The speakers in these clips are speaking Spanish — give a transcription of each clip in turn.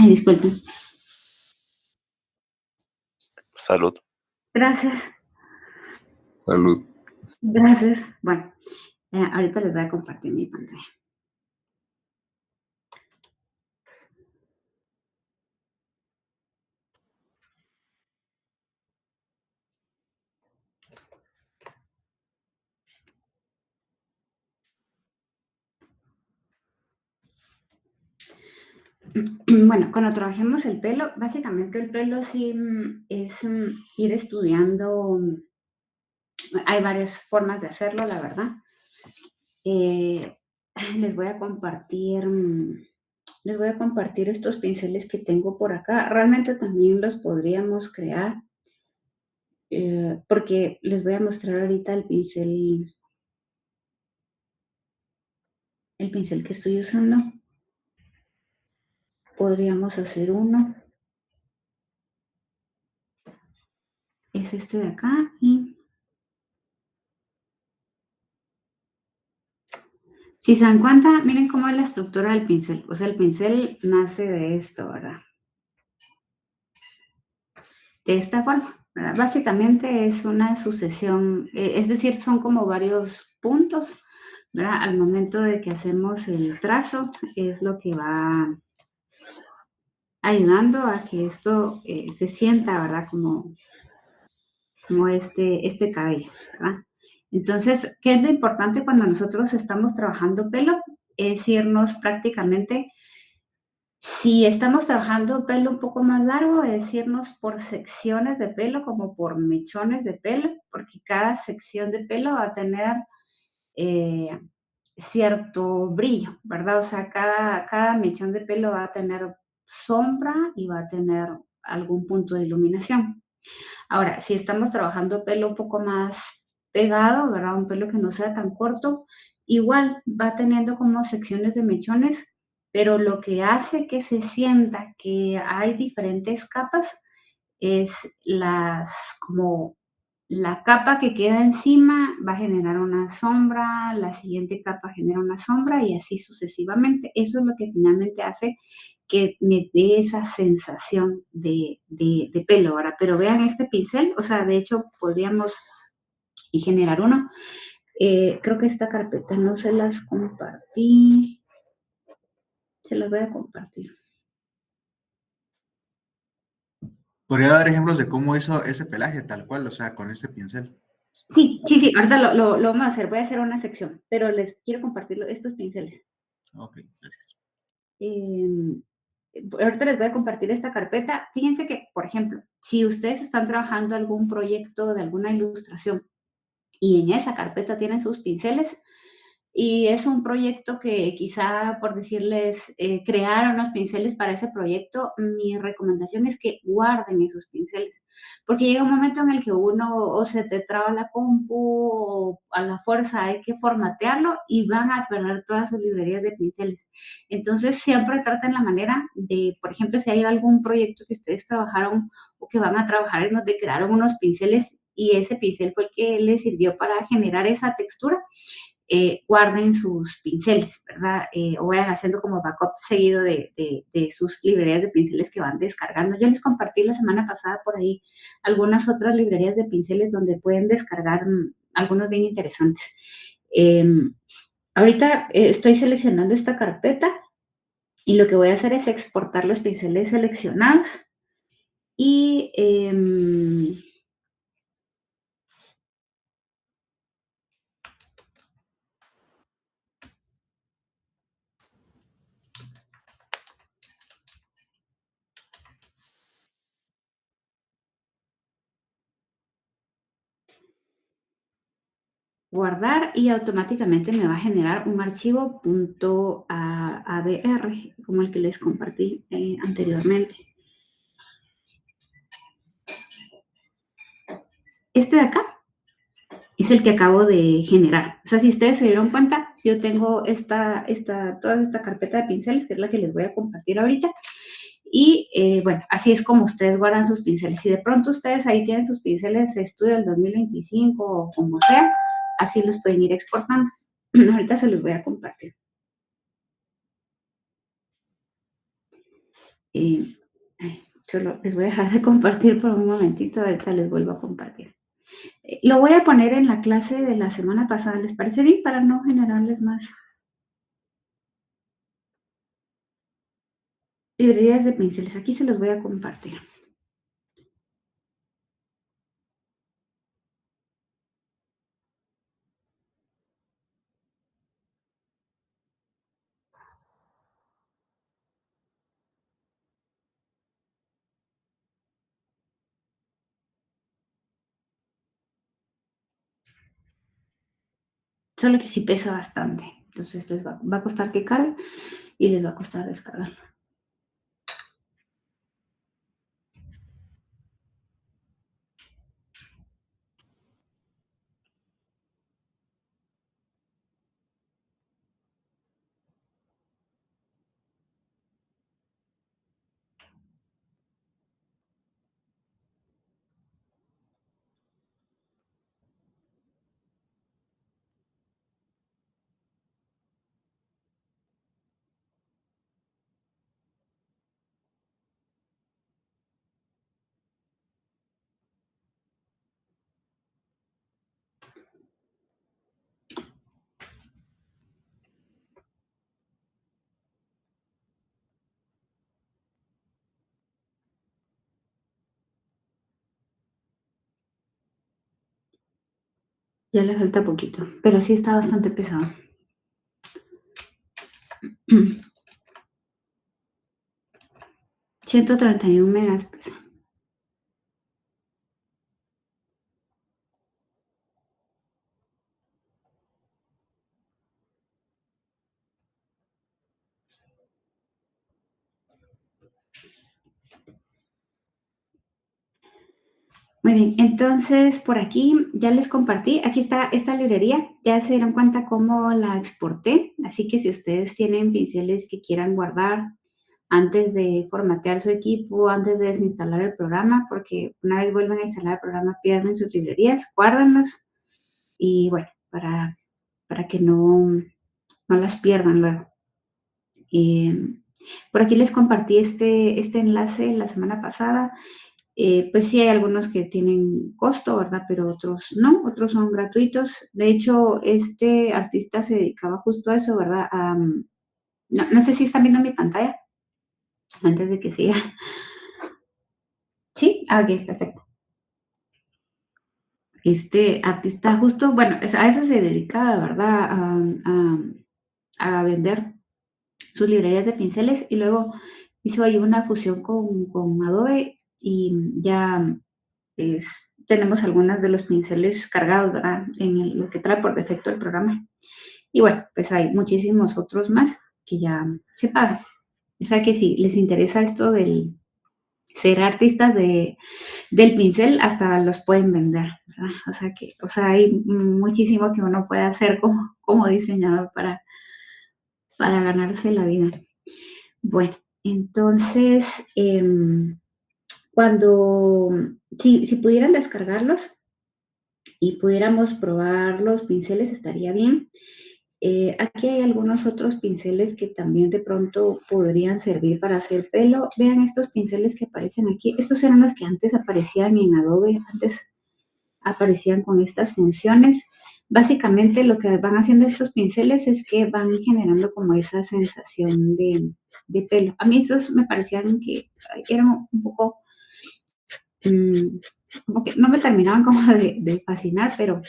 Ay, disculpen. Salud. Gracias, Salud. gracias. Bueno, ahorita les voy a compartir mi pantalla. Bueno, cuando trabajemos el pelo, básicamente el pelo sí es ir estudiando. Hay varias formas de hacerlo, la verdad. Eh, les voy a compartir, les voy a compartir estos pinceles que tengo por acá. Realmente también los podríamos crear, porque les voy a mostrar ahorita el pincel que estoy usando. Podríamos hacer uno. Es este de acá y si se dan cuenta, miren cómo es la estructura del pincel. O sea, el pincel nace de esto, ¿verdad? De esta forma, ¿verdad? Básicamente es una sucesión, es decir, son como varios puntos, ¿verdad? Al momento de que hacemos el trazo, es lo que va ayudando a que esto se sienta, ¿verdad? Como este cabello, ¿verdad? Entonces, ¿qué es lo importante cuando nosotros estamos trabajando pelo? Es irnos prácticamente, si estamos trabajando pelo un poco más largo, es irnos por secciones de pelo, como por mechones de pelo, porque cada sección de pelo va a tener eh, cierto brillo, ¿verdad? O sea, cada mechón de pelo va a tener sombra y va a tener algún punto de iluminación. Ahora, si estamos trabajando pelo un poco más pegado, ¿verdad? Un pelo que no sea tan corto, igual va teniendo como secciones de mechones, pero lo que hace que se sienta que hay diferentes capas es como la capa que queda encima va a generar una sombra, la siguiente capa genera una sombra y así sucesivamente. Eso es lo que finalmente hace que me dé esa sensación de pelo ahora. Pero vean este pincel, o sea, de hecho podríamos y generar uno. Creo que esta carpeta no se las compartí. Se las voy a compartir. ¿Podría dar ejemplos de cómo hizo ese pelaje tal cual, o sea, con ese pincel? Sí, ahorita lo vamos a hacer. Voy a hacer una sección, pero les quiero compartir estos pinceles. Ok, gracias. Ahorita les voy a compartir esta carpeta. Fíjense que, por ejemplo, si ustedes están trabajando algún proyecto de alguna ilustración y en esa carpeta tienen sus pinceles, y es un proyecto que quizá, por decirles, crear unos pinceles para ese proyecto, mi recomendación es que guarden esos pinceles, porque llega un momento en el que uno o se te traba la compu o a la fuerza hay que formatearlo y van a perder todas sus librerías de pinceles. Entonces, siempre traten la manera de, por ejemplo, si hay algún proyecto que ustedes trabajaron o que van a trabajar en donde crearon unos pinceles y ese pincel fue el que les sirvió para generar esa textura, guarden sus pinceles, ¿verdad? O vayan haciendo como backup seguido de sus librerías de pinceles que van descargando. Yo les compartí la semana pasada por ahí algunas otras librerías de pinceles donde pueden descargar algunos bien interesantes. Ahorita estoy seleccionando esta carpeta y lo que voy a hacer es exportar los pinceles seleccionados y guardar y automáticamente me va a generar un archivo .abr, como el que les compartí anteriormente. Este de acá es el que acabo de generar. O sea, si ustedes se dieron cuenta, yo tengo toda esta carpeta de pinceles, que es la que les voy a compartir ahorita. Y bueno, así es como ustedes guardan sus pinceles. Si de pronto ustedes ahí tienen sus pinceles de estudio del 2025 o como sea, así los pueden ir exportando. Ahorita se los voy a compartir. Y solo les voy a dejar de compartir por un momentito, ahorita les vuelvo a compartir. Lo voy a poner en la clase de la semana pasada, ¿les parece bien? Para no generarles más librerías de pinceles. Aquí se los voy a compartir. Solo que sí pesa bastante. Entonces les va a costar que cargue y les va a costar descargar. Ya le falta poquito, pero sí está bastante pesado. 131 megas pesa. Muy bien, entonces por aquí ya les compartí, aquí está esta librería, ya se dieron cuenta cómo la exporté, así que si ustedes tienen pinceles que quieran guardar antes de formatear su equipo, antes de desinstalar el programa, porque una vez vuelven a instalar el programa pierden sus librerías, guárdenlos y bueno, para que no las pierdan luego. Por aquí les compartí este enlace la semana pasada. Pues sí hay algunos que tienen costo, ¿verdad? Pero otros no, otros son gratuitos. De hecho, este artista se dedicaba justo a eso, ¿verdad? No sé si están viendo mi pantalla antes de que siga. ¿Sí? Ah, ok, perfecto. Este artista justo, bueno, a eso se dedicaba, ¿verdad? A vender sus librerías de pinceles y luego hizo ahí una fusión con Adobe y ya tenemos algunas de los pinceles cargados, ¿verdad? Lo que trae por defecto el programa. Y bueno, pues hay muchísimos otros más que ya se pagan. O sea que si les interesa esto del ser artistas del pincel, hasta los pueden vender, ¿verdad? O sea, hay muchísimo que uno puede hacer como diseñador para ganarse la vida. Bueno, entonces, cuando, si pudieran descargarlos y pudiéramos probar los pinceles, estaría bien. Aquí hay algunos otros pinceles que también de pronto podrían servir para hacer pelo. Vean estos pinceles que aparecen aquí. Estos eran los que antes aparecían en Adobe, antes aparecían con estas funciones. Básicamente lo que van haciendo estos pinceles es que van generando como esa sensación de pelo. A mí esos me parecían que eran un poco, como que no me terminaban como de fascinar, pero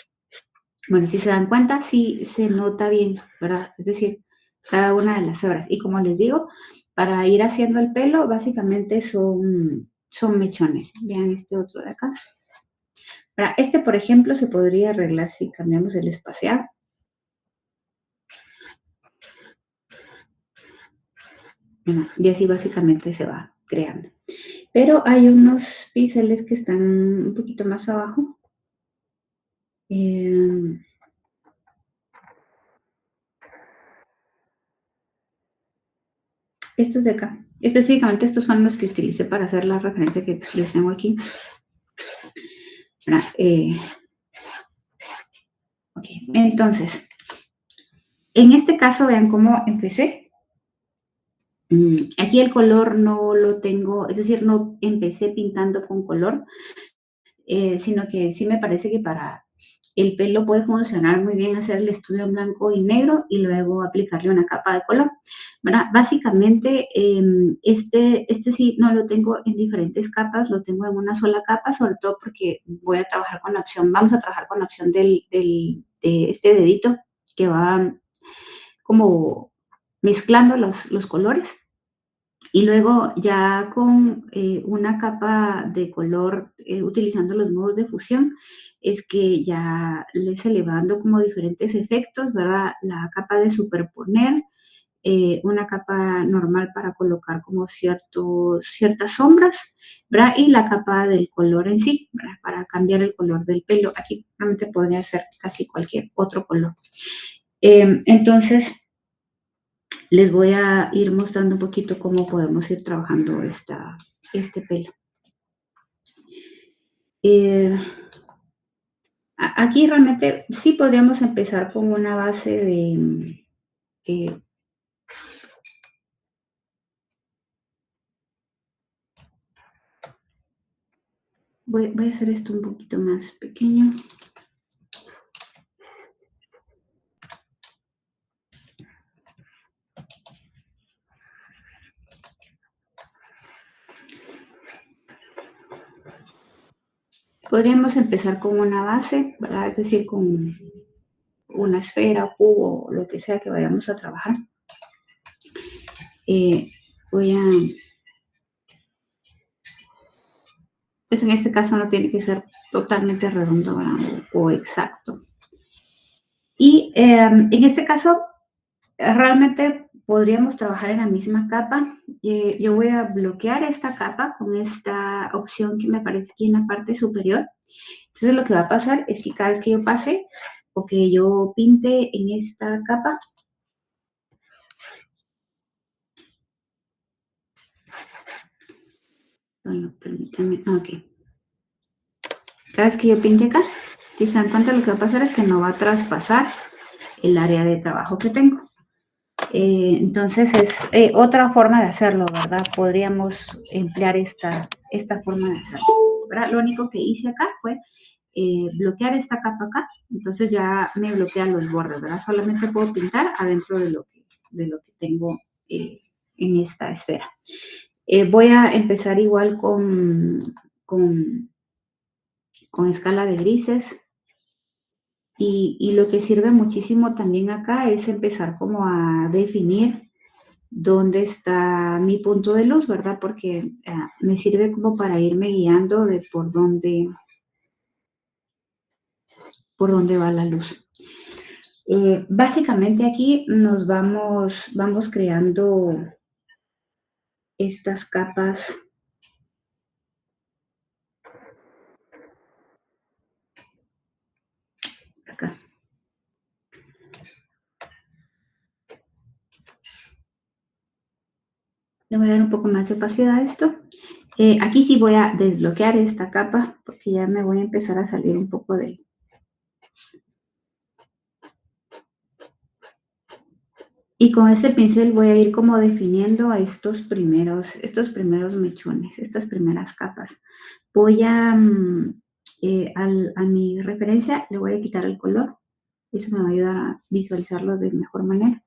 bueno, si se dan cuenta, sí se nota bien, ¿verdad? Es decir, cada una de las hebras. Y como les digo, para ir haciendo el pelo, básicamente son mechones. Vean este otro de acá. Ahora, este, por ejemplo, se podría arreglar si cambiamos el espacial. Y así básicamente se va creando. Pero hay unos pinceles que están un poquito más abajo. Estos de acá. Específicamente estos son los que utilicé para hacer la referencia que les tengo aquí. Ok, entonces, en este caso vean cómo empecé. Aquí el color no lo tengo, es decir, no empecé pintando con color, sino que sí me parece que para el pelo puede funcionar muy bien hacer el estudio en blanco y negro y luego aplicarle una capa de color, ¿verdad? Básicamente, este sí no lo tengo en diferentes capas, lo tengo en una sola capa, sobre todo porque voy a trabajar con la opción, vamos a trabajar con la opción de este dedito que va como mezclando los colores. Y luego ya con una capa de color, utilizando los modos de fusión, es que ya se le va dando como diferentes efectos, ¿verdad? La capa de superponer, una capa normal para colocar como ciertas sombras, ¿verdad? Y la capa del color en sí, ¿verdad? Para cambiar el color del pelo. Aquí realmente podría ser casi cualquier otro color. Entonces, les voy a ir mostrando un poquito cómo podemos ir trabajando este pelo. Aquí realmente sí podríamos empezar con una base de... voy a hacer esto un poquito más pequeño. Podríamos empezar con una base, ¿verdad? Es decir, con una esfera, cubo, lo que sea que vayamos a trabajar. Voy a... Pues en este caso no tiene que ser totalmente redondo, ¿verdad? O exacto. Y en este caso, realmente podríamos trabajar en la misma capa. Yo voy a bloquear esta capa con esta opción que me aparece aquí en la parte superior. Entonces lo que va a pasar es que cada vez que yo pase o que yo pinte en esta capa, bueno, permítanme, ok. Cada vez que yo pinte acá, si se dan cuenta, lo que va a pasar es que no va a traspasar el área de trabajo que tengo. Entonces es otra forma de hacerlo, ¿verdad? Podríamos emplear esta forma de hacerlo, ¿verdad? Lo único que hice acá fue bloquear esta capa acá, entonces ya me bloquean los bordes, ¿verdad? Solamente puedo pintar adentro de lo que tengo en esta esfera. Voy a empezar igual con escala de grises. Y lo que sirve muchísimo también acá es empezar como a definir dónde está mi punto de luz, ¿verdad? Porque me sirve como para irme guiando de por dónde va la luz. Básicamente aquí nos vamos creando estas capas. Acá. Le voy a dar un poco más de opacidad a esto. Aquí sí voy a desbloquear esta capa porque ya me voy a empezar a salir un poco de... Y con este pincel voy a ir como definiendo a estos primeros mechones, estas primeras capas. Voy a mi referencia le voy a quitar el color. Eso me va a ayudar a visualizarlo de mejor manera.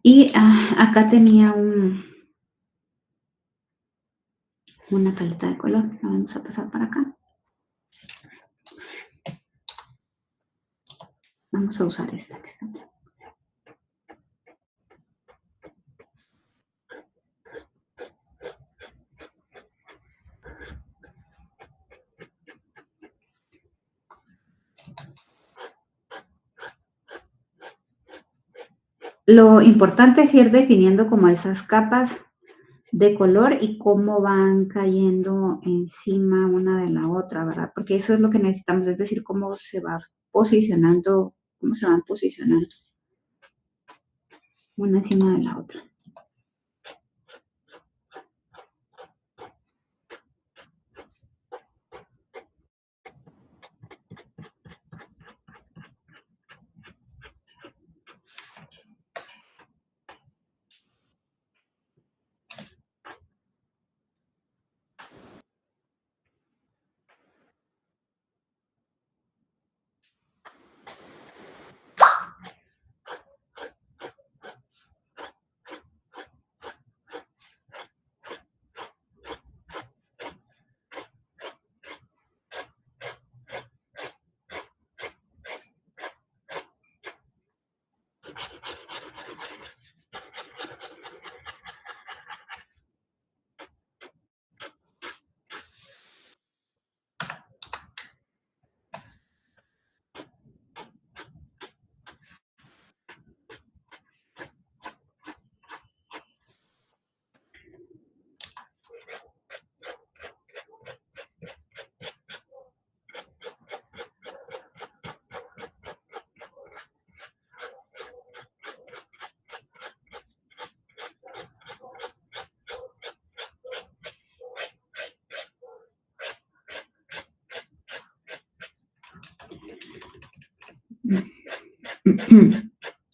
Y acá tenía una paleta de color. La vamos a pasar para acá. Vamos a usar esta que está aquí. Lo importante es ir definiendo como esas capas de color y cómo van cayendo encima una de la otra, ¿verdad? Porque eso es lo que necesitamos, es decir, cómo se van posicionando. una encima de la otra.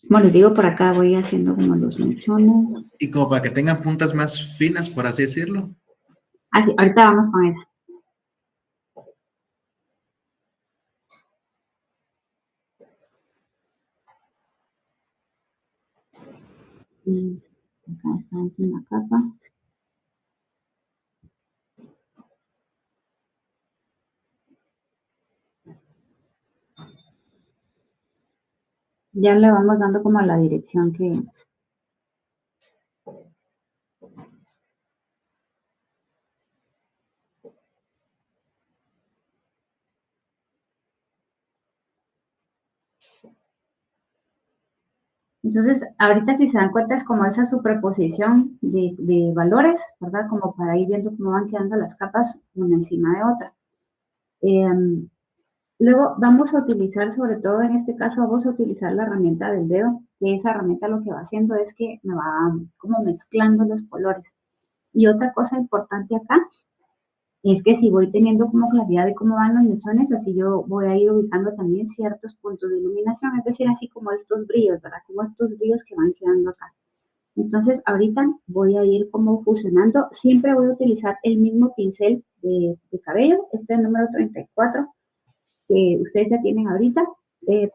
Como les digo, por acá voy haciendo como los mechones. Y como para que tengan puntas más finas, por así decirlo. Así, ahorita vamos con esa. Y acá está la última capa. Ya le vamos dando como la dirección que... Entonces, ahorita si se dan cuenta es como esa superposición de valores, ¿verdad? Como para ir viendo cómo van quedando las capas una encima de otra. Luego vamos a utilizar, sobre todo en este caso, vamos a utilizar la herramienta del dedo, que esa herramienta lo que va haciendo es que me va como mezclando los colores. Y otra cosa importante acá es que si voy teniendo como claridad de cómo van los mechones, así yo voy a ir ubicando también ciertos puntos de iluminación, es decir, así como estos brillos, ¿verdad? Como estos brillos que van quedando acá. Entonces, ahorita voy a ir como fusionando. Siempre voy a utilizar el mismo pincel de cabello, este es el número 34, que ustedes ya tienen ahorita,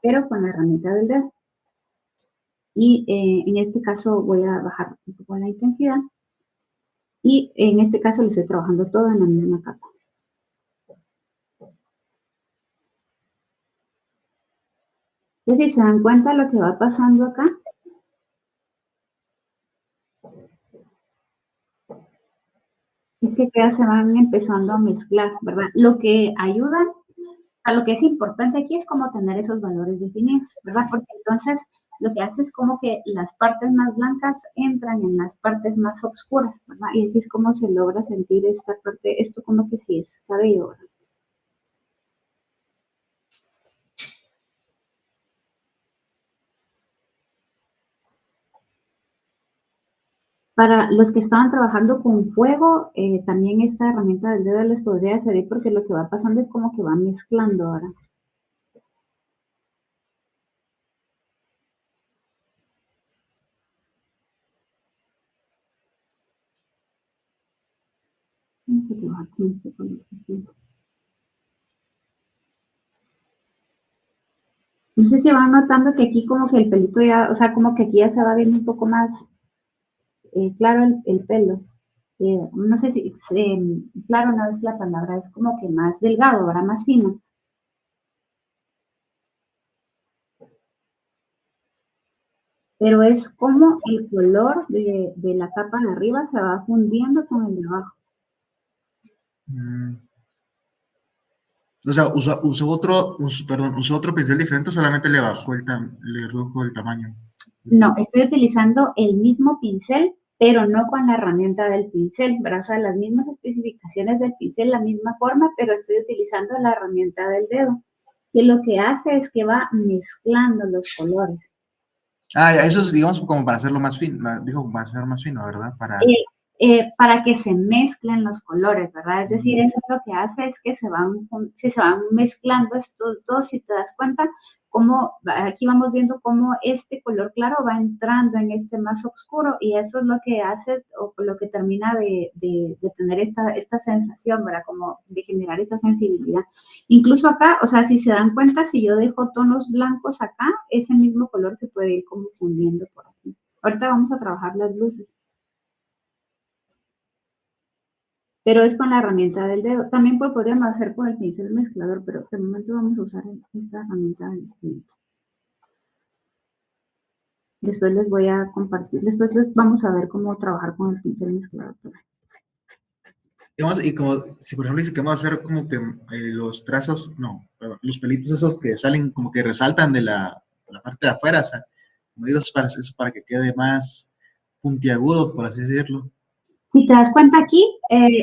pero con la herramienta del dedo. Y en este caso voy a bajar un poco la intensidad. Y en este caso lo estoy trabajando todo en la misma capa. Entonces, si se dan cuenta lo que va pasando acá, es que ya se van empezando a mezclar, ¿verdad? Lo que ayuda, a lo que es importante aquí es como tener esos valores definidos, ¿verdad? Porque entonces lo que hace es como que las partes más blancas entran en las partes más oscuras, ¿verdad? Y así es como se logra sentir esta parte, esto como que sí es cabello, ¿verdad? Para los que estaban trabajando con fuego, también esta herramienta del dedo les podría servir porque lo que va pasando es como que va mezclando ahora. Vamos a trabajar con este color. No sé si van notando que aquí como que el pelito ya, o sea, como que aquí ya se va viendo un poco más claro el pelo. No sé si, claro no es la palabra, es como que más delgado, ahora más fino. Pero es como el color de la capa de arriba se va fundiendo con el de abajo. O sea, usó otro pincel diferente, o solamente le bajó le redujo el tamaño. No, estoy utilizando el mismo pincel, pero no con la herramienta del pincel, ¿verdad? O sea, las mismas especificaciones del pincel, la misma forma, pero estoy utilizando la herramienta del dedo, que lo que hace es que va mezclando los colores. Ah, ya, eso es, digamos, como para hacerlo más fino, dijo, para hacerlo más fino, ¿verdad? Para que se mezclen los colores, ¿verdad? Es decir, eso lo que hace es que si se van mezclando estos dos, si te das cuenta, cómo, aquí vamos viendo cómo este color claro va entrando en este más oscuro y eso es lo que hace o lo que termina de tener esta sensación, ¿verdad? Como de generar esa sensibilidad. Incluso acá, o sea, si se dan cuenta, si yo dejo tonos blancos acá, ese mismo color se puede ir como fundiendo por aquí. Ahorita vamos a trabajar las luces. Pero es con la herramienta del dedo. También podríamos hacer con el pincel mezclador, pero de momento vamos a usar esta herramienta del dedo. Después les voy a compartir, después vamos a ver cómo trabajar con el pincel mezclador. Y como, si por ejemplo dice que vamos a hacer como que los trazos, no, pero los pelitos esos que salen como que resaltan de la parte de afuera, o sea, como digo, eso para que quede más puntiagudo, por así decirlo. Si te das cuenta aquí,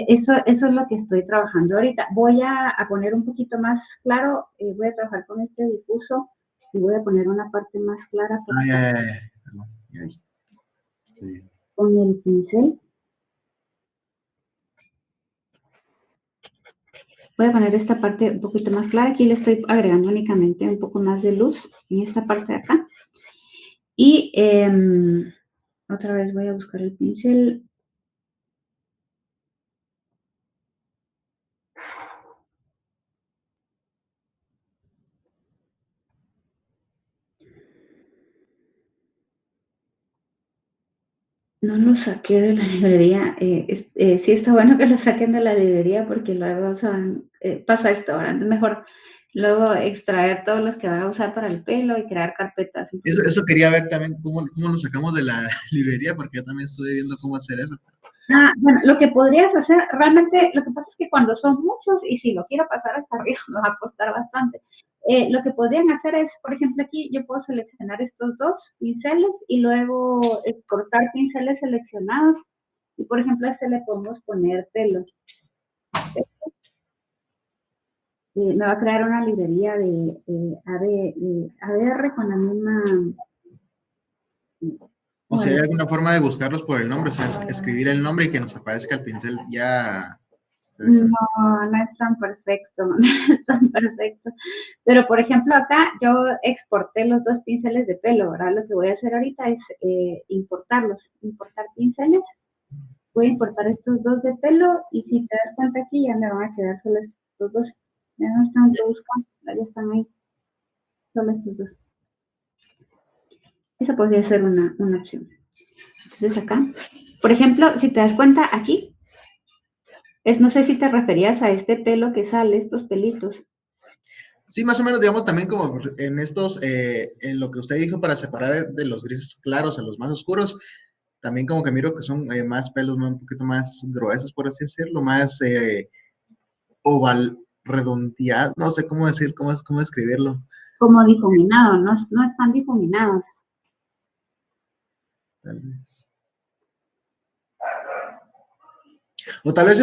eso es lo que estoy trabajando ahorita. Voy a poner un poquito más claro, voy a trabajar con este difuso y voy a poner una parte más clara por acá Perdón, ya, estoy bien. con el pincel. Voy a poner esta parte un poquito más clara. Aquí le estoy agregando únicamente un poco más de luz en esta parte de acá. Y otra vez voy a buscar el pincel. No lo saqué de la librería. Sí está bueno que lo saquen de la librería porque luego pasa esto ahora. Entonces mejor luego extraer todos los que van a usar para el pelo y crear carpetas. Eso quería ver también cómo lo sacamos de la librería, porque yo también estoy viendo cómo hacer eso. Bueno, lo que podrías hacer, realmente, lo que pasa es que cuando son muchos, y si lo quiero pasar hasta arriba, me va a costar bastante. Lo que podrían hacer es, por ejemplo, aquí yo puedo seleccionar estos dos pinceles y luego exportar pinceles seleccionados. Y, por ejemplo, a este le podemos poner pelo. Me va a crear una librería de ADR con la misma. O si Bueno, hay alguna forma de buscarlos por el nombre, o sea, escribir el nombre y que nos aparezca el pincel ya seleccionado. no, no es tan perfecto, no es tan perfecto. Pero, por ejemplo, acá yo exporté los dos pinceles de pelo, ¿verdad? Lo que voy a hacer ahorita es importar pinceles. Voy a importar estos dos de pelo y si te das cuenta aquí ya me van a quedar solo estos dos. Ya no están todos, ya están ahí, solo estos dos. Esa podría ser una opción. Entonces acá, por ejemplo, si te das cuenta aquí, no sé si te referías a este pelo que sale, estos pelitos. Sí, más o menos, digamos, también como en en lo que usted dijo para separar de los grises claros a los más oscuros, también como que miro que son más pelos, un poquito más gruesos, por así decirlo, más oval, redondeado, no sé cómo decir, cómo escribirlo. Como difuminado, no están difuminados. Tal vez. O tal vez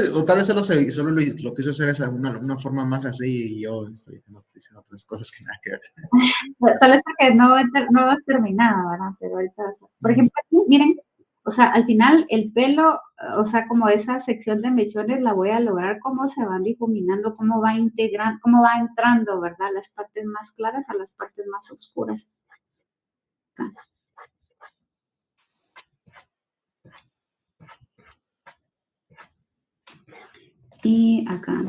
solo lo quiso hacer esa una forma más así y yo estoy diciendo otras cosas que nada que ver. Tal vez porque no va terminado, ¿verdad? Pero ahorita, por ejemplo, aquí, miren, o sea, al final el pelo, o sea, como esa sección de mechones la voy a lograr cómo se van difuminando, cómo va integrando, cómo va entrando, ¿verdad? Las partes más claras a las partes más oscuras. Y acá.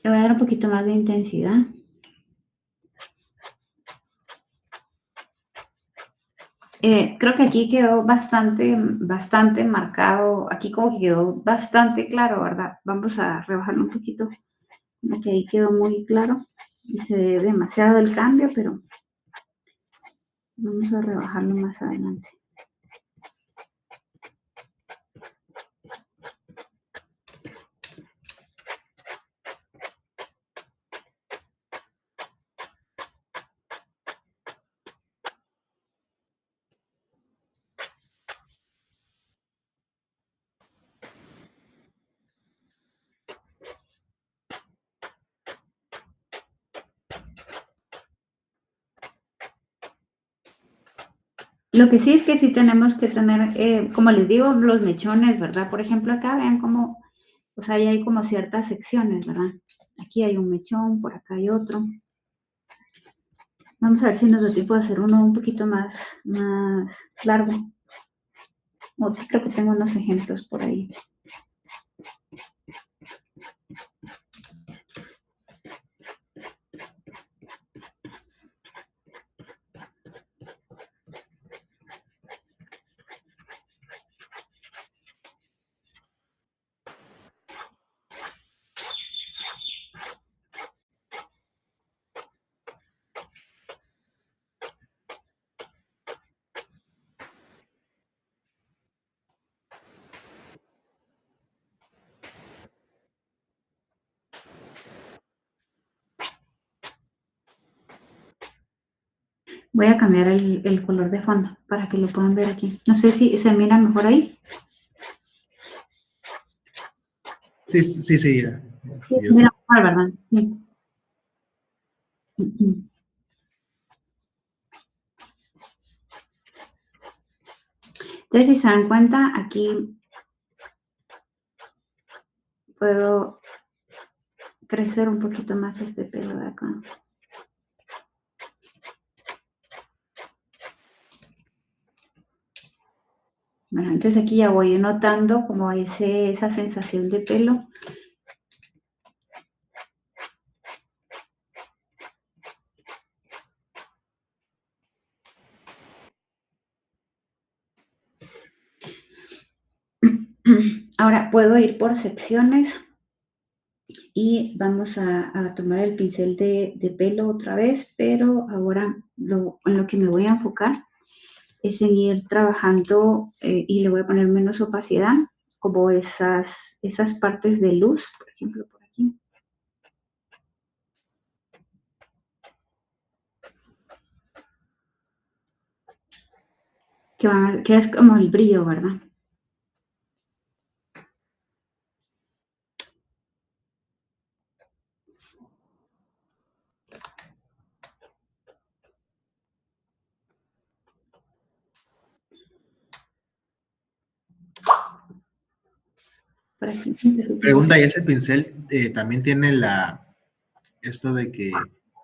Le voy a dar un poquito más de intensidad. Creo que aquí quedó bastante marcado, aquí como que quedó bastante claro, ¿verdad? Vamos a rebajarlo un poquito, que ahí quedó muy claro y se ve demasiado el cambio, pero vamos a rebajarlo más adelante. Lo que sí es que sí tenemos que tener, como les digo, los mechones, ¿verdad? Por ejemplo, acá vean cómo, o sea, ya hay como ciertas secciones, ¿verdad? Aquí hay un mechón, por acá hay otro. Vamos a ver si nos da tiempo de hacer uno un poquito más largo. Creo que tengo unos ejemplos por ahí. Voy a cambiar el color de fondo para que lo puedan ver aquí. No sé si se mira mejor ahí. Sí, sí, sí. Sí, se Yo sé. mira mejor, ¿verdad? Sí. Entonces, si se dan cuenta, aquí puedo crecer un poquito más este pelo de acá. Bueno, entonces aquí ya voy notando como esa sensación de pelo. Ahora puedo ir por secciones y vamos a tomar el pincel de pelo otra vez, pero ahora en lo que me voy a enfocar es en ir trabajando y le voy a poner menos opacidad, como esas partes de luz, por ejemplo, por aquí. Que es como el brillo, ¿verdad? Por aquí. Pregunta, ¿y ese pincel también tiene esto de que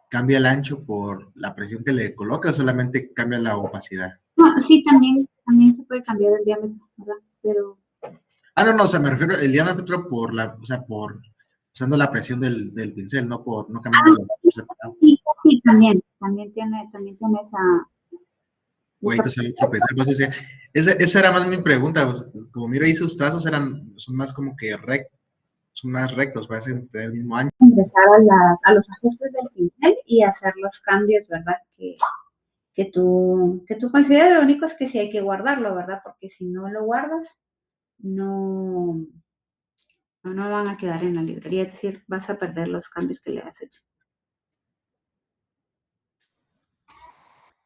cambia el ancho por la presión que le coloca o solamente cambia la opacidad? No, sí, también se puede cambiar el diámetro, ¿verdad? Pero Ah, no, no, o sea, me refiero al diámetro o sea, usando la presión del pincel, no cambiándolo por separado. sí, sí, también tiene Güey, esa. entonces hay otro pincel. Pues, o sea, esa era más mi pregunta. Pues, como miro ahí sus trazos son más como que son más rectos, parecen tener el mismo ancho. Ingresar a los ajustes del pincel y hacer los cambios, ¿verdad? Que tú consideres. Lo único es que sí hay que guardarlo, ¿verdad? Porque si no lo guardas, no van a quedar en la librería, es decir, vas a perder los cambios que le has hecho.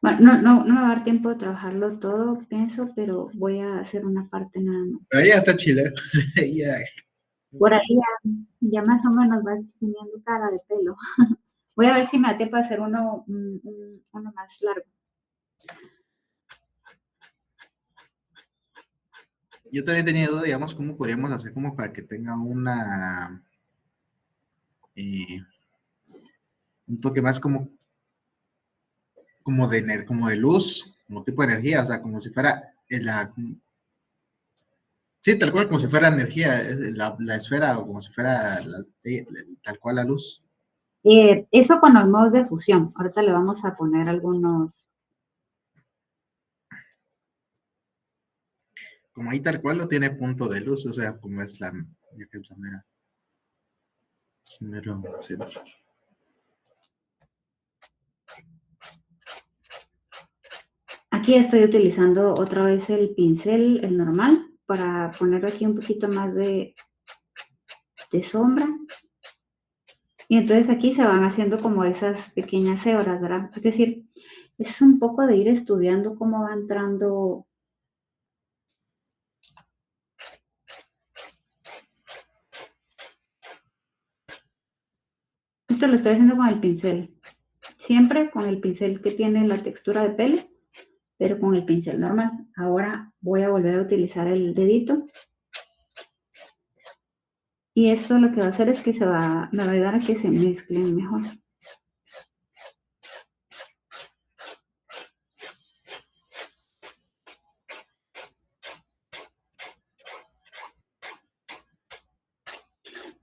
Bueno, no me va a dar tiempo de trabajarlo todo, pienso, pero voy a hacer una parte nada más. Pero ya está chile. Ya. Por ahí ya más o menos va teniendo cara de pelo. Voy a ver si me da tiempo de hacer uno más largo. Yo también tenía duda, digamos, cómo podríamos hacer como para que tenga eh, un toque más como de luz, como tipo de energía, o sea, como si fuera Sí, tal cual, como si fuera energía, la esfera o como si fuera tal cual la luz. Eso con los modos de fusión. Ahorita le vamos a poner algunos. Como ahí tal cual no tiene punto de luz, o sea, como es ya que es la mera, es mero centro. Aquí estoy utilizando otra vez el pincel, el normal, para poner aquí un poquito más de sombra. Y entonces aquí se van haciendo como esas pequeñas hebras, ¿verdad? Es decir, es un poco de ir estudiando cómo va entrando. Esto lo estoy haciendo con el pincel. Siempre con el pincel que tiene la textura de pelo, pero con el pincel normal. Ahora voy a volver a utilizar el dedito. Y esto lo que va a hacer es que me va a ayudar a que se mezclen mejor.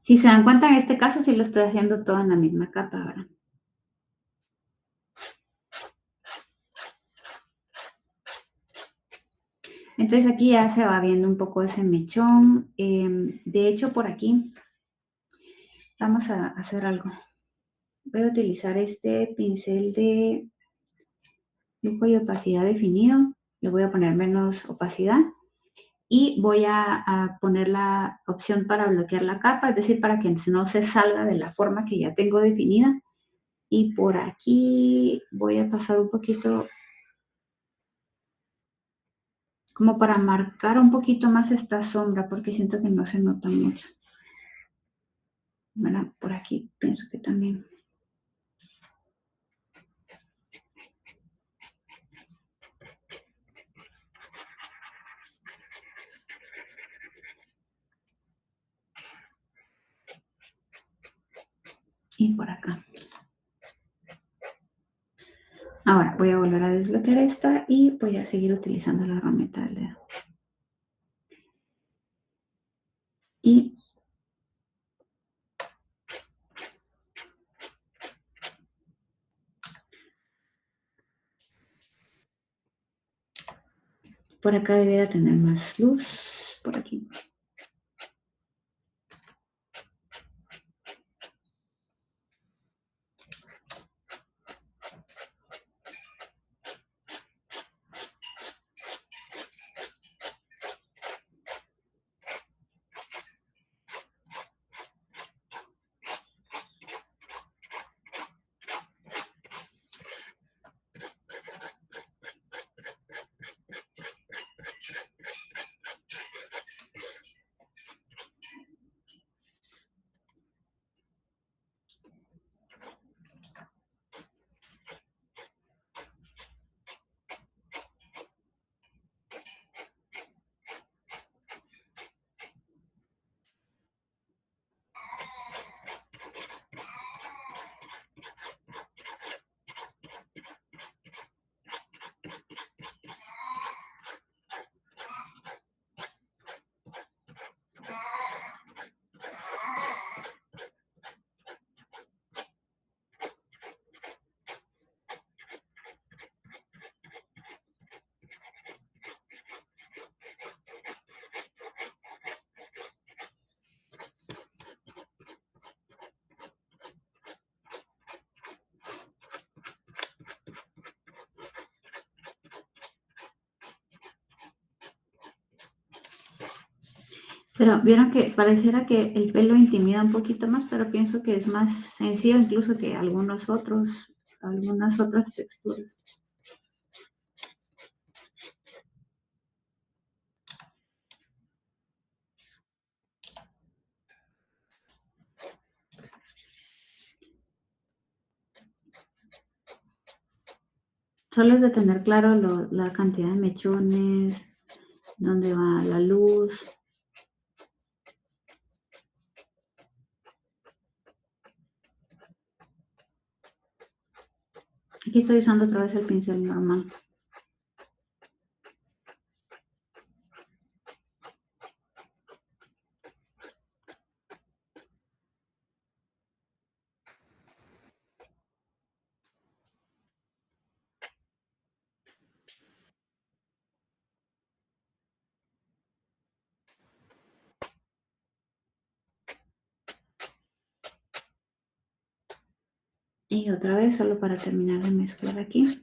Si se dan cuenta, en este caso sí lo estoy haciendo todo en la misma capa ahora. Entonces aquí ya se va viendo un poco ese mechón. De hecho, por aquí vamos a hacer algo. Voy a utilizar este pincel de lujo y opacidad definido. Le voy a poner menos opacidad. Y voy a poner la opción para bloquear la capa, es decir, para que no se salga de la forma que ya tengo definida. Y por aquí voy a pasar un poquito, como para marcar un poquito más esta sombra, porque siento que no se nota mucho. Bueno, por aquí pienso que también. Y por acá. Ahora voy a volver a desbloquear esta y voy a seguir utilizando la herramienta del dedo. Y por acá debería tener más luz. Por aquí. Pero vieron que pareciera que el pelo intimida un poquito más, pero pienso que es más sencillo incluso que algunas otras texturas. Solo es de tener claro la cantidad de mechones, dónde va la luz. Aquí estoy usando otra vez el pincel normal. Y otra vez, solo para terminar de mezclar aquí.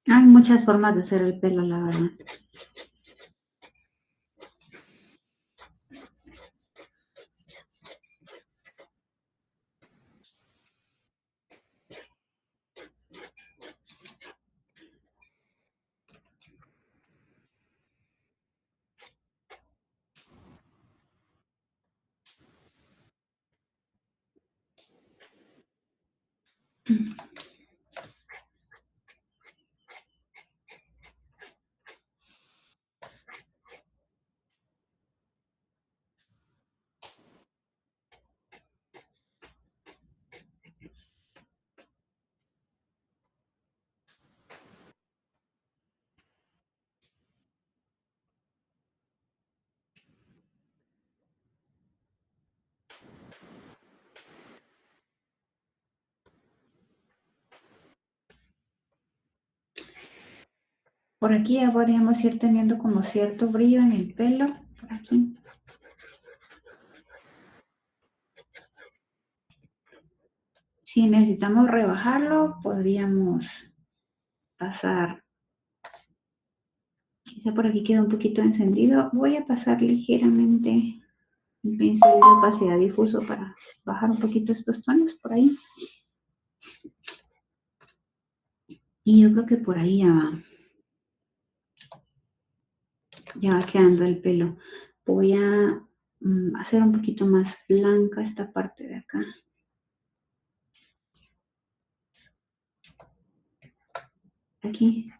Hay muchas formas de hacer el pelo, la verdad. Por aquí ya podríamos ir teniendo como cierto brillo en el pelo. Por aquí. Si necesitamos rebajarlo, podríamos pasar. Quizá por aquí queda un poquito encendido. Voy a pasar ligeramente un pincel de opacidad difuso para bajar un poquito estos tonos por ahí. Y yo creo que por ahí ya va quedando el pelo. Voy a hacer un poquito más blanca esta parte de acá. Aquí.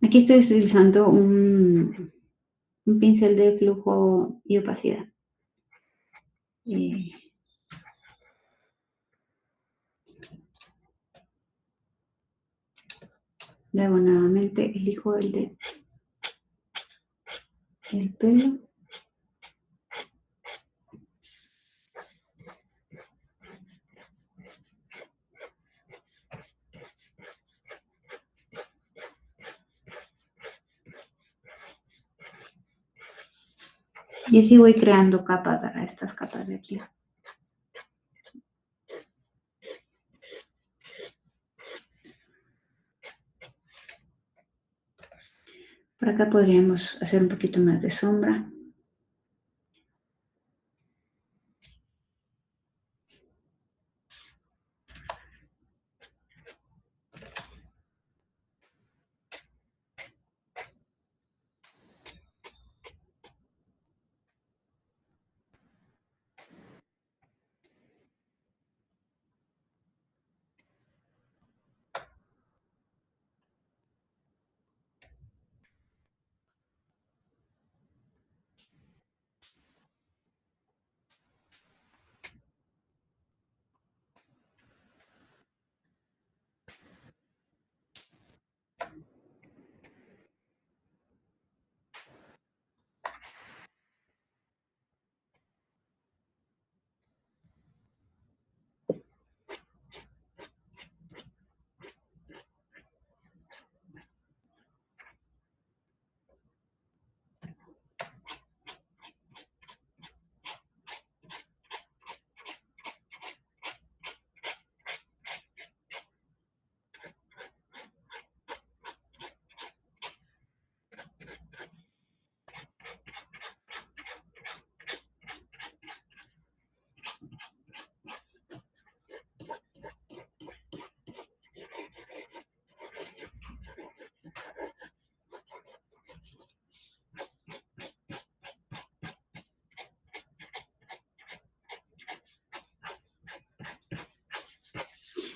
Aquí estoy utilizando un pincel de flujo y opacidad. Luego nuevamente elijo el pelo. Y así voy creando capas, ¿verdad? Estas capas de aquí. Por acá podríamos hacer un poquito más de sombra.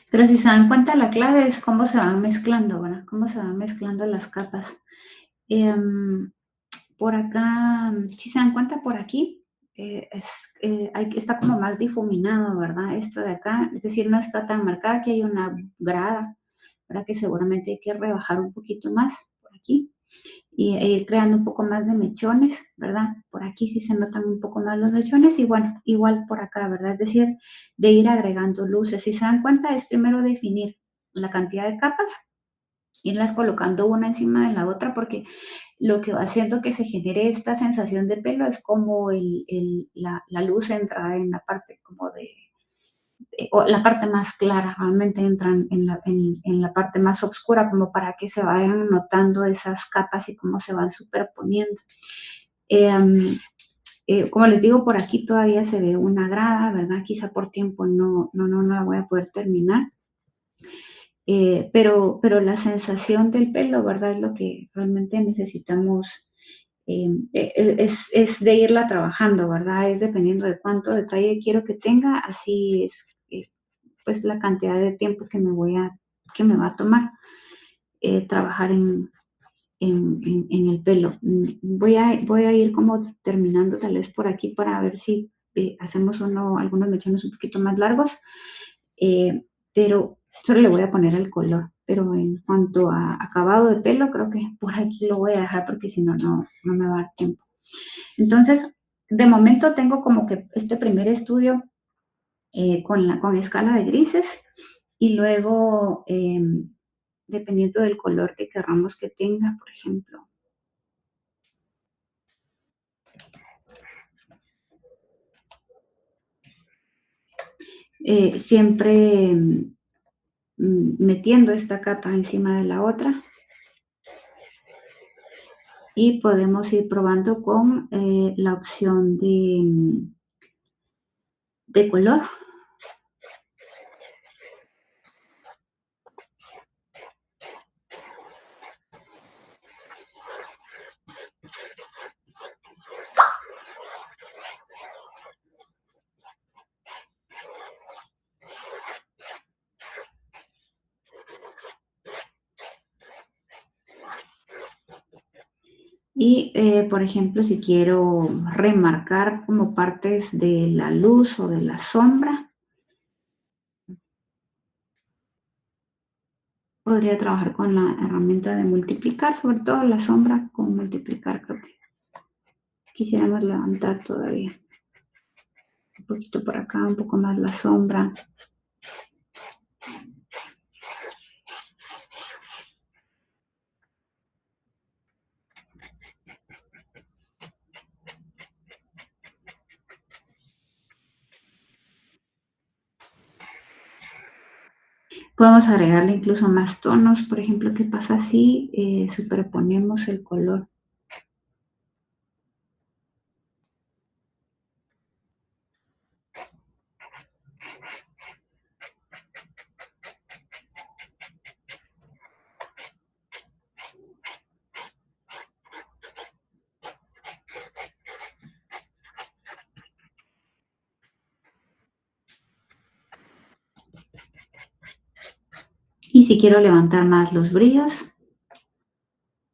Pero si se dan cuenta, la clave es cómo se van mezclando, ¿verdad? Cómo se van mezclando las capas. Por acá, si se dan cuenta, por aquí está como más difuminado, ¿verdad? Esto de acá, es decir, no está tan marcada, que hay una grada, ¿verdad? Que seguramente hay que rebajar un poquito más por aquí e ir creando un poco más de mechones, ¿verdad? Por aquí sí se notan un poco más los mechones y bueno, igual por acá, ¿verdad? Es decir, de ir agregando luces. Si se dan cuenta, es primero definir la cantidad de capas, irlas colocando una encima de la otra, porque lo que va haciendo que se genere esta sensación de pelo es como la luz entra en la parte como o la parte más clara, realmente entran en la parte más oscura, como para que se vayan notando esas capas y cómo se van superponiendo. Em, como les digo, por aquí todavía se ve una grada, ¿verdad? Quizá por tiempo no la voy a poder terminar. Pero la sensación del pelo, ¿verdad? Es lo que realmente necesitamos, es de irla trabajando, ¿verdad? Es dependiendo de cuánto detalle quiero que tenga, así es, pues la cantidad de tiempo que me va a tomar trabajar en el pelo. Voy a ir como terminando tal vez por aquí para ver si hacemos algunos mechones un poquito más largos, pero solo le voy a poner el color. Pero en cuanto a acabado de pelo, creo que por aquí lo voy a dejar porque si no, no me va a dar tiempo. Entonces, de momento tengo como que este primer estudio con escala de grises y luego, dependiendo del color que querramos que tenga, por ejemplo, siempre metiendo esta capa encima de la otra y podemos ir probando con la opción de color. Y, por ejemplo, si quiero remarcar como partes de la luz o de la sombra, podría trabajar con la herramienta de multiplicar, sobre todo la sombra con multiplicar. Creo que quisiéramos levantar todavía un poquito por acá, un poco más la sombra. Podemos agregarle incluso más tonos. Por ejemplo, ¿qué pasa si superponemos el color? Y si quiero levantar más los brillos,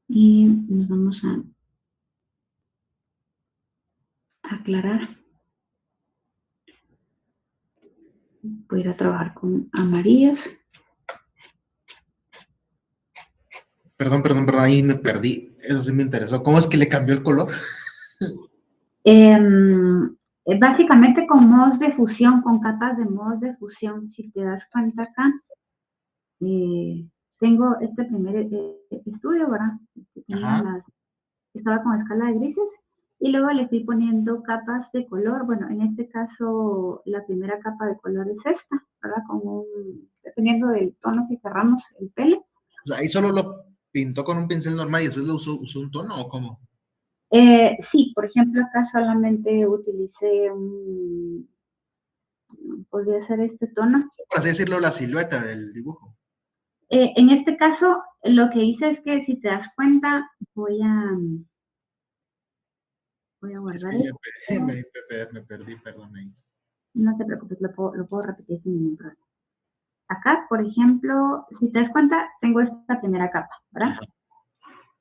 y nos vamos a aclarar. Voy a ir a trabajar con amarillos. Perdón, ahí me perdí. Eso sí me interesó. ¿Cómo es que le cambió el color? Básicamente con modos de fusión, con capas de modos de fusión. Si te das cuenta acá, tengo este primer estudio, ¿verdad? Que Ajá. estaba con escala de grises y luego le fui poniendo capas de color. Bueno, en este caso la primera capa de color es esta, ¿verdad? Dependiendo del tono que querramos el pelo. O sea, ahí solo lo pintó con un pincel normal y después le usó un tono o cómo. Sí, por ejemplo, acá solamente utilicé podría ser este tono. Por así decirlo, la silueta del dibujo. En este caso, lo que hice es que si te das cuenta, voy a Es guardar que esto. me perdí, perdón ahí. No te preocupes, lo puedo repetir sin ningún problema. Acá, por ejemplo, si te das cuenta, tengo esta primera capa, ¿verdad? Ajá.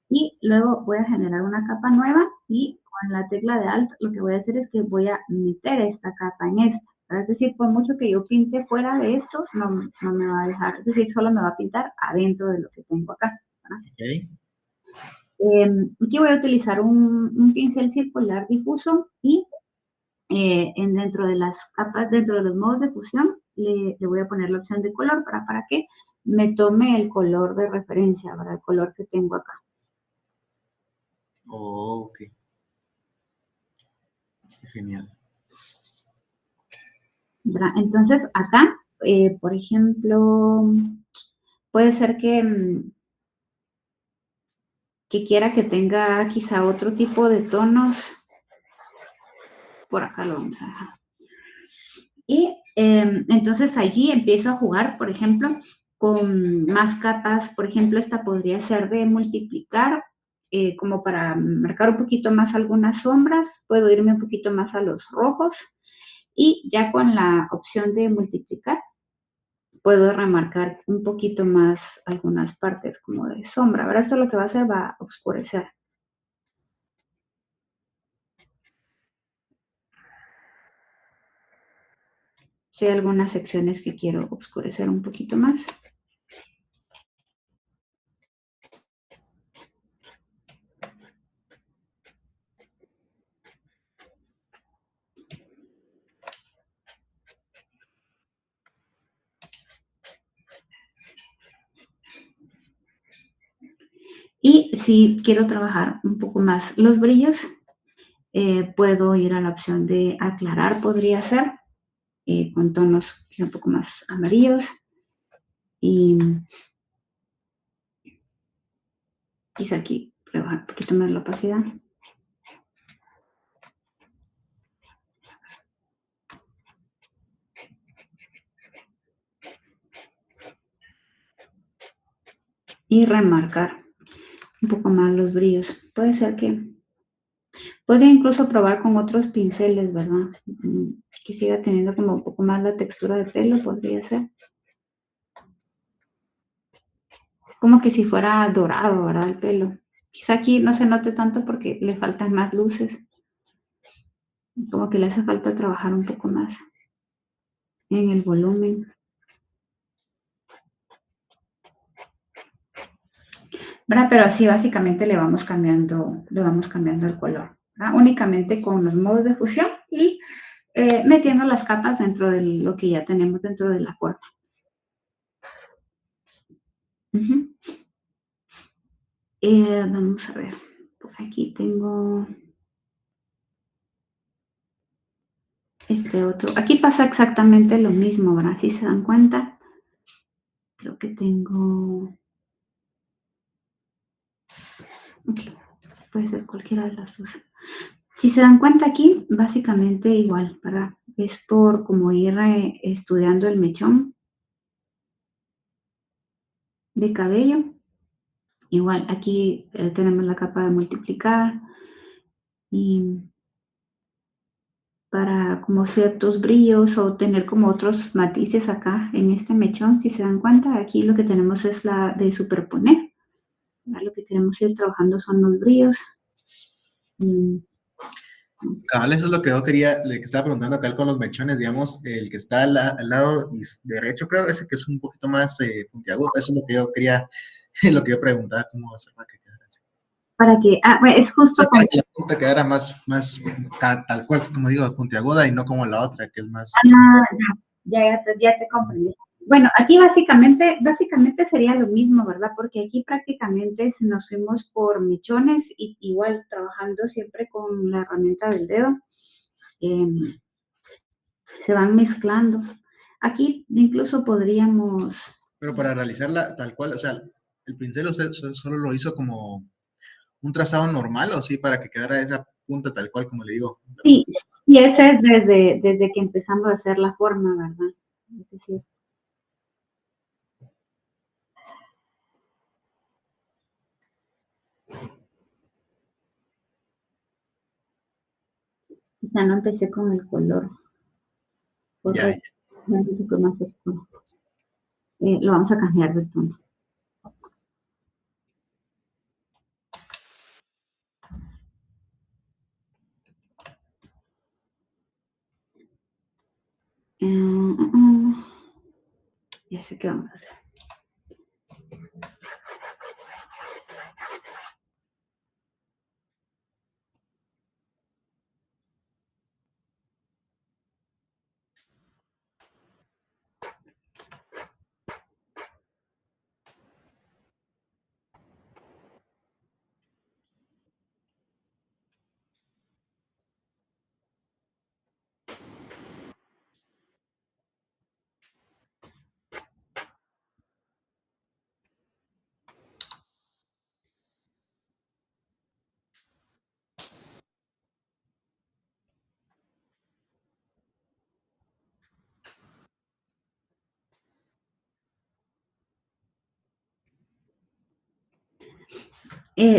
Y luego voy a generar una capa nueva y con la tecla de Alt lo que voy a hacer es que voy a meter esta capa en esta, Es decir, por mucho que yo pinte fuera de esto, no me va a dejar, es decir, solo me va a pintar adentro de lo que tengo acá, ¿verdad? Ok. Aquí voy a utilizar un pincel circular difuso y dentro de las capas, dentro de los modos de fusión, le voy a poner la opción de color para que me tome el color de referencia, ¿verdad? El color que tengo acá. Oh, ok. Qué genial. ¿Verdad? Entonces, acá, por ejemplo, puede ser que quiera que tenga quizá otro tipo de tonos. Por acá lo vamos a dejar. Y entonces allí empiezo a jugar, por ejemplo, con más capas. Por ejemplo, esta podría ser de multiplicar, como para marcar un poquito más algunas sombras. Puedo irme un poquito más a los rojos. Y ya con la opción de multiplicar, puedo remarcar un poquito más algunas partes como de sombra. Ahora esto lo que va a hacer va a oscurecer. Si hay algunas secciones que quiero oscurecer un poquito más. Y si quiero trabajar un poco más los brillos, puedo ir a la opción de aclarar, podría ser, con tonos quizá un poco más amarillos. Y quizá aquí rebajar un poquito más la opacidad. Y remarcar un poco más los brillos. Puede ser que podría incluso probar con otros pinceles, ¿verdad? Que siga teniendo como un poco más la textura de pelo, podría ser. Como que si fuera dorado, ¿verdad? El pelo. Quizá aquí no se note tanto porque le faltan más luces. Como que le hace falta trabajar un poco más en el volumen. ¿Verdad? Pero así básicamente le vamos cambiando el color, ¿verdad? Únicamente con los modos de fusión y metiendo las capas dentro de lo que ya tenemos dentro de la forma. Uh-huh. Vamos a ver, por aquí tengo este otro. Aquí pasa exactamente lo mismo, ¿verdad? Si se dan cuenta, creo que tengo... Okay. Puede ser cualquiera de las dos. Si se dan cuenta aquí, básicamente igual, ¿verdad? Es por como ir estudiando el mechón de cabello. Igual, aquí tenemos la capa de multiplicar y para como ciertos brillos o tener como otros matices acá en este mechón, si se dan cuenta, aquí lo que tenemos es la de superponer. ¿Verdad? Lo que queremos ir trabajando son los brillos. Cabal, eso es lo que yo quería, le que estaba preguntando acá con los mechones, digamos, el que está al lado derecho, creo, ese que es un poquito más puntiagudo, eso es lo que yo quería, lo que yo preguntaba, cómo hacer para que quedara así. Para que, bueno, es O justo sea, como... para que la punta quedara más tal cual, como digo, puntiaguda y no como la otra, que es más... Ah, ya te comprendí. Bueno, aquí básicamente sería lo mismo, ¿verdad? Porque aquí prácticamente nos fuimos por mechones y igual trabajando siempre con la herramienta del dedo. em, Se van mezclando. Aquí incluso podríamos... Pero para realizarla tal cual, o sea, el pincel solo lo hizo como un trazado normal, o sí, para que quedara esa punta tal cual, como le digo. Sí, y ese es desde que empezamos a hacer la forma, ¿verdad? Es decir, quizá no empecé con el color. Ya, ya. Un poquito más oscuro. Lo vamos a cambiar de tono. Ya sé qué vamos a hacer.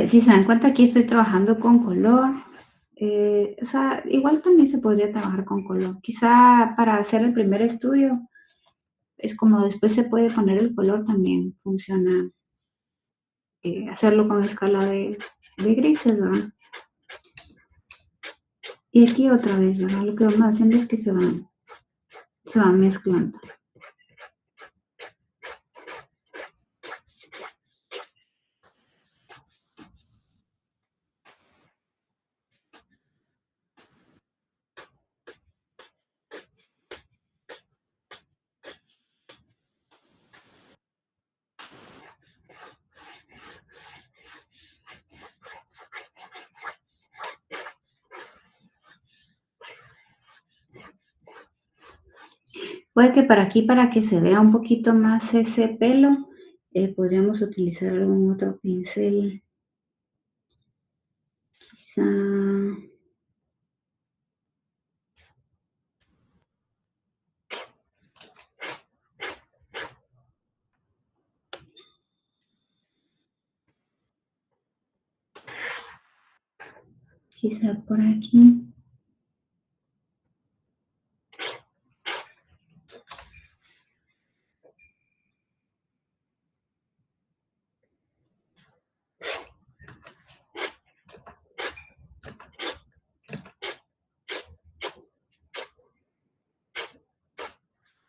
Si se dan cuenta, aquí estoy trabajando con color. O sea, igual también se podría trabajar con color. Quizá para hacer el primer estudio, es como después se puede poner el color, también funciona hacerlo con escala de grises, ¿verdad? Y aquí otra vez, ¿verdad? Lo que vamos haciendo es que se van mezclando. Puede que para aquí, para que se vea un poquito más ese pelo, podríamos utilizar algún otro pincel. Quizá. Quizá por aquí.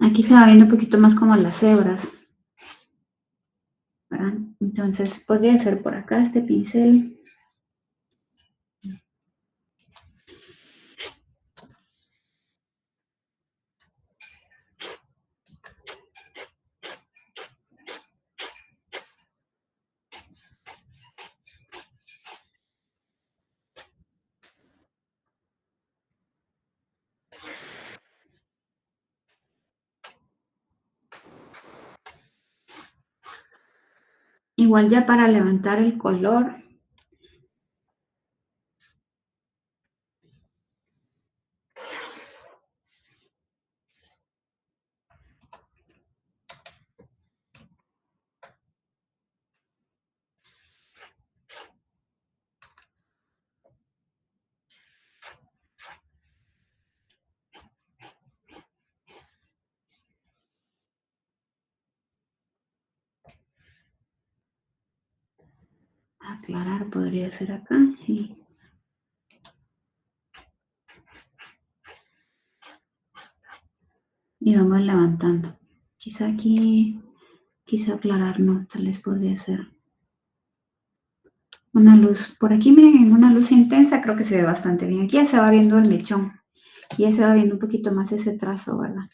Aquí se va viendo un poquito más como las hebras, ¿verdad? Entonces podría ser por acá este pincel. Igual ya para levantar el color. Aclarar podría ser acá. Y vamos levantando. Quizá aquí, quizá aclarar no, tal vez podría ser una luz. Por aquí, miren, en una luz intensa creo que se ve bastante bien. Aquí ya se va viendo el mechón. Ya se va viendo un poquito más ese trazo, ¿verdad?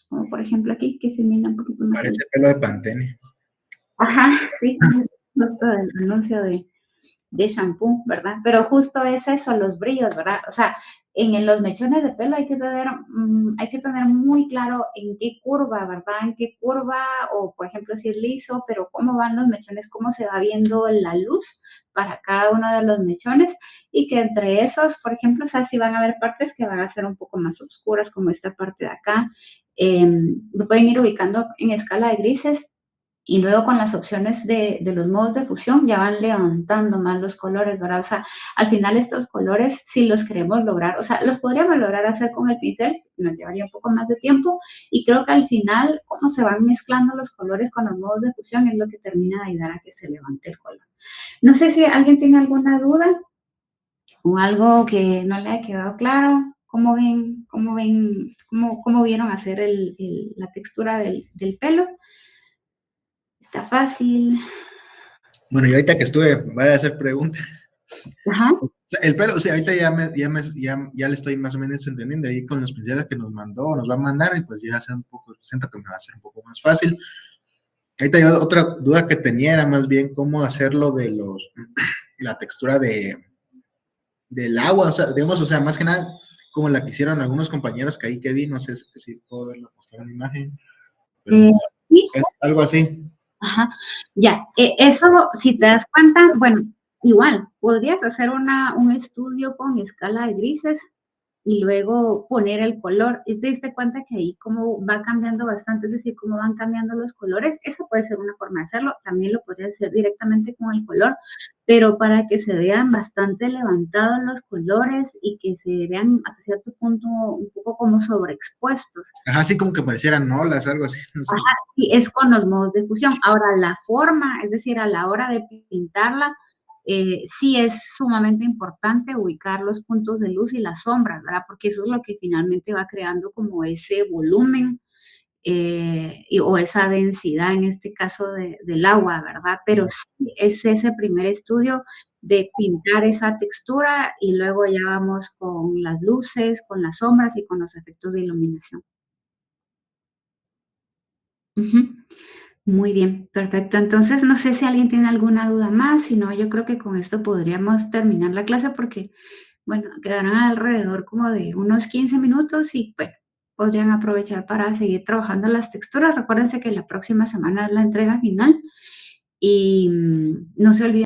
Como por ejemplo aquí, que se mira un poquito más. Parece pelo de Pantene. Ajá, sí, justo el anuncio de shampoo, ¿verdad? Pero justo es eso, los brillos, ¿verdad? O sea, en los mechones de pelo hay que tener muy claro en qué curva, ¿verdad? En qué curva, o por ejemplo si es liso, pero cómo van los mechones, cómo se va viendo la luz para cada uno de los mechones, y que entre esos, por ejemplo, o sea, si van a haber partes que van a ser un poco más oscuras, como esta parte de acá, lo pueden ir ubicando en escala de grises, y luego con las opciones de los modos de fusión ya van levantando más los colores, ¿verdad? O sea, al final estos colores, si los queremos lograr, o sea, los podríamos lograr hacer con el pincel, nos llevaría un poco más de tiempo, y creo que al final, cómo se van mezclando los colores con los modos de fusión es lo que termina de ayudar a que se levante el color. No sé si alguien tiene alguna duda o algo que no le haya quedado claro. cómo vieron hacer la textura del pelo? Está fácil. Bueno, y ahorita que estuve, voy a hacer preguntas. Ajá. O sea, el pelo, o sea, ahorita ya le estoy más o menos entendiendo ahí con los pinceles que nos mandó, nos va a mandar, y pues ya hace un poco, siento que me va a ser un poco más fácil. Ahorita yo otra duda que tenía era más bien cómo hacerlo de la textura del agua, o sea, digamos, o sea, más que nada, como la que hicieron algunos compañeros que ahí que vi, no sé si puedo verla, mostrar una imagen, pero Eh, sí, es algo así. ajá. Ya, eso, si te das cuenta, bueno, igual, podrías hacer un estudio con escala de grises y luego poner el color. Y te diste cuenta que ahí como va cambiando bastante, es decir, cómo van cambiando los colores. Esa puede ser una forma de hacerlo. También lo podrías hacer directamente con el color, pero para que se vean bastante levantados los colores y que se vean hasta cierto punto un poco como sobreexpuestos. Ajá, así como que parecieran olas, algo así, no sé. Ajá, sí, es con los modos de fusión. Ahora, la forma, es decir, a la hora de pintarla, sí es sumamente importante ubicar los puntos de luz y las sombras, ¿verdad? Porque eso es lo que finalmente va creando como ese volumen o esa densidad, en este caso del agua, ¿verdad? Pero sí es ese primer estudio de pintar esa textura y luego ya vamos con las luces, con las sombras y con los efectos de iluminación. Ujú. Muy bien, perfecto. Entonces, no sé si alguien tiene alguna duda más, si no, yo creo que con esto podríamos terminar la clase porque, bueno, quedarán alrededor como de unos 15 minutos y, bueno, podrían aprovechar para seguir trabajando las texturas. Recuérdense que la próxima semana es la entrega final y no se olviden